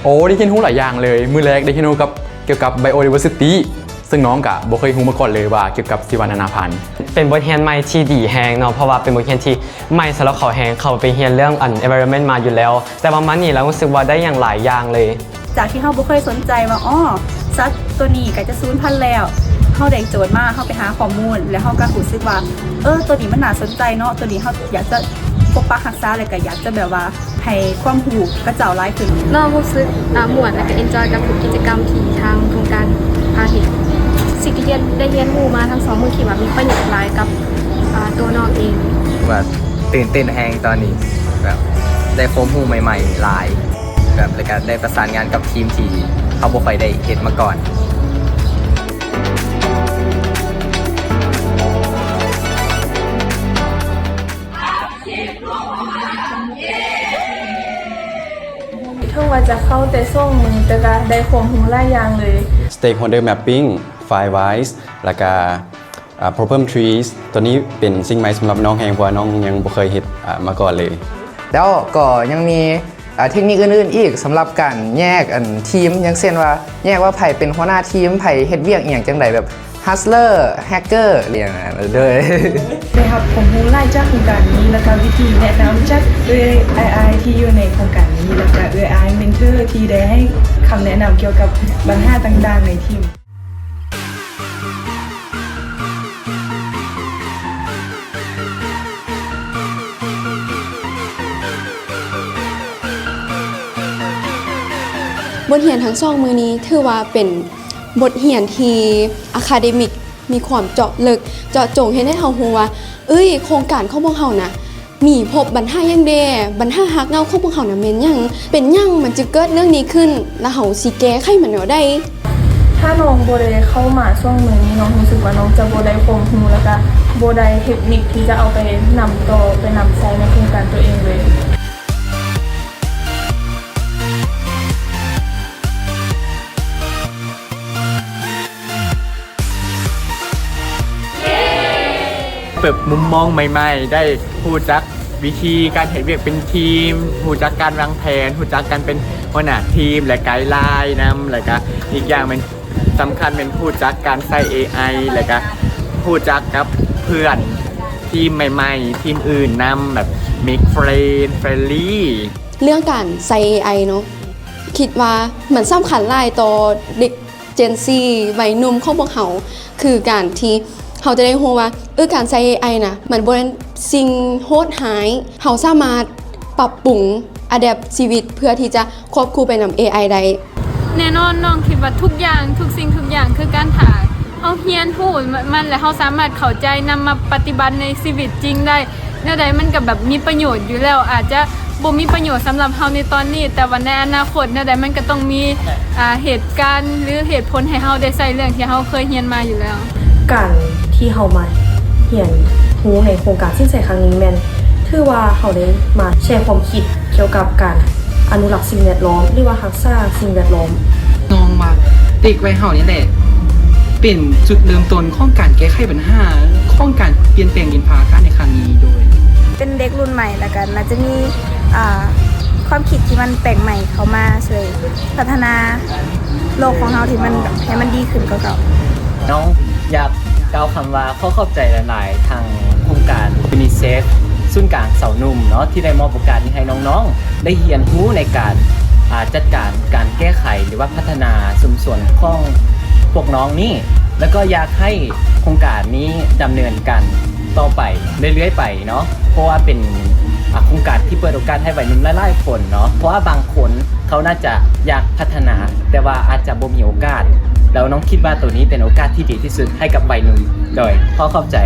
โอ้ได้เรียนรู้หลายอย่างเลยมือแรกได้เรียนรู้กับเกี่ยวกับ biodiversity ซึ่งน้องกะบ่เคยรู้มาก่อนเลยว่าเกี่ยวกับชีวนานาพันธุ์เป็นบทเรียนใหม่ที่ดีแฮงเนาะเพราะว่าเป็นบทเรียนที่ใหม่สำหรับเขาแฮงเขาไปเรียนเรื่องenvironment มาอยู่แล้ว แต่ว่ามันนี่เรารู้สึกว่าได้อย่างหลายอย่างเลยจากที่เขาบ่เคยสนใจว่าสัตว์ตัวนี้ก็จะสูญพันธุ์แล้วเขาได้โจทย์มาเขาไปหาข้อมูลแล้วเขาก็รู้สึกว่าตัวนี้มันน่าสนใจเนาะตัวนี้เขาอยากจะปกปักรักษาอะไรก็อยากจะแบบว่าให้ความรู้กระเจ้าหลายขึ้นน้องรู้สึกม่วนและก็เอนจอยกับทุกกิจกรรมที่ทางโครงการพาเห็นสิ่งที่ได้เรียนรู้มาทั้ง2มื้อคิดว่ามีประโยชน์หลายกับตัวน้องเองว่าตื่นเต้นแฮงตอนนี้แบบได้ความรู้ใหม่ๆหลายแบบแล้วก็ได้ประสานงานกับทีมที่เขาบ่ค่อยได้เฮ็ดมาก่อนถึงว่าจะเข้าแต่ส่งมือแต่ก็ได้ความรู้หลายอย่างเลย stakeholder mapping file wise แล้วก็problem trees ตัวนี้เป็นสิ่งใหม่สำหรับน้องแฮงเพราะว่าน้องยังบ่เคยเฮ็ดมาก่อนเลยแล้วก็ยังมีเทคนิคอื่นๆอีกสำหรับการแยกทีมอย่างเช่นว่าแยกว่าไผเป็นหัวหน้าทีมไผเฮ็ดเวียกอีหยังจังไดแบบฮัสเลอร์แฮกเกอร์เรียกนั้นเลยได้รับความรู้หลายจากโครงการนี้แล้วก็วิธีแนะนำจากAI ที่อยู่ในโครงการนี้แล้วก็ AI เมนเทอร์ที่ได้ให้คำแนะนำเกี่ยวกับปัญหาต่างๆในทีมบทเรียนทั้งสองมือนี้ถือว่าเป็นบทเรียนที่อะคาเดมิกมีความเจาะลึกเจาะจงให้ได้เฮาฮู้ว่าโครงการของพวกเฮานะมีพบปัญหาอย่างใดปัญหาหักเงาของพวกเฮานะแม่นหยังเป็นหยังมันจะเกิดเรื่องนี้ขึ้นแล้วเฮาสิแก้ไขมันเอาได้ถ้าน้องบ่ได้เข้ามาช่วงมือนี้น้องรู้สึกว่าน้องจะบ่ได้ความรู้แล้วก็บ่ได้เทคนิคที่จะเอาไปนำต่อไปนำใช้ในโครงการตัวเองเลยเปิดมุมมองใหม่ๆได้พูดจักวิธีการเห็นเวียกเป็นทีมพูดจักการวางแผนพูดจักการเป็นหัวหน้าทีมและไกด์ไลน์นำแล้วก็อีกอย่างมันสำคัญเป็นพูดจักการใช้ AI แล้วก็พูดจักกับเพื่อนทีมใหม่ๆทีมอื่นนำแบบ make friendly เรื่องการใช้ AI เนาะคิดว่ามันสำคัญหลายต่อเด็ก Gen Z วัยหนุ่มของพวกเขาคือการที่เขาจะได้รู้ว่าการใช้ AI นะมันบ่เป็นสิ่งโหดหายเขาสามารถปรับปรุงอะแดปชีวิตเพื่อที่จะควบคู่ไปนำ AI ได้แน่นอนน้องคิดว่าทุกอย่างทุกสิ่งทุกอย่างคือการถ่ายเฮาเรียนรู้มันและเฮาสามารถเข้าใจนำมาปฏิบัติในชีวิตจริงได้แนวใดมันก็แบบมีประโยชน์อยู่แล้วอาจจะบ่มีประโยชน์สำหรับเฮาในตอนนี้แต่ว่าในอนาคตแนวใดมันก็ต้องมีเหตุการณ์หรือเหตุผลให้เฮาได้ใช้เรื่องที่เฮาเคยเรียนมาอยู่แล้วการที่เฮามาเรียนรู้ในโครงการสิ้นใจครั้งนี้แม่นถือว่าเฮาได้มาแชร์ความคิดเกี่ยวกับการอนุรักษ์สิ่งแวดล้อมหรือว่ารักษาสิ่งแวดล้อมน้องมาเด็กวัยเฮานี่แหละเป็นจุดเริ่มต้นของการแก้ไขปัญหาของการเปลี่ยนแปลงดินฟ้าอากาศในครั้งนี้โดยเป็นเด็กรุ่นใหม่แล้วกันน่าจะมีความคิดที่มันแปลกใหม่เข้ามาช่วยพัฒนาโลกของเราที่มันให้มันดีขึ้นกว่าเก่าน้องอยากกล่าวคำว่าเข้าใจหลายๆทางโครงการยูนิเซฟศูนย์กลางเสาหนุ่มเนาะที่ได้มอบโอกาสนี้ให้น้องๆได้เรียนรู้ในการจัดการการแก้ไขหรือว่าพัฒนาชุมชนของพวกน้องนี่แล้วก็อยากให้โครงการนี้ดำเนินการต่อไปเรื่อยๆไปเนาะเพราะว่าเป็นโครงการที่เปิดโอกาสให้วัยรุ่นหลายๆคนเนาะเพราะว่าบางคนเขาน่าจะอยากพัฒนาแต่ว่าอาจจะบ่มีโอกาสแล้วน้องคิดว่าตัวนี้เป็นโอกาสที่ดีที่สุดให้กับวัยรุ่นโดยขอขอบใจ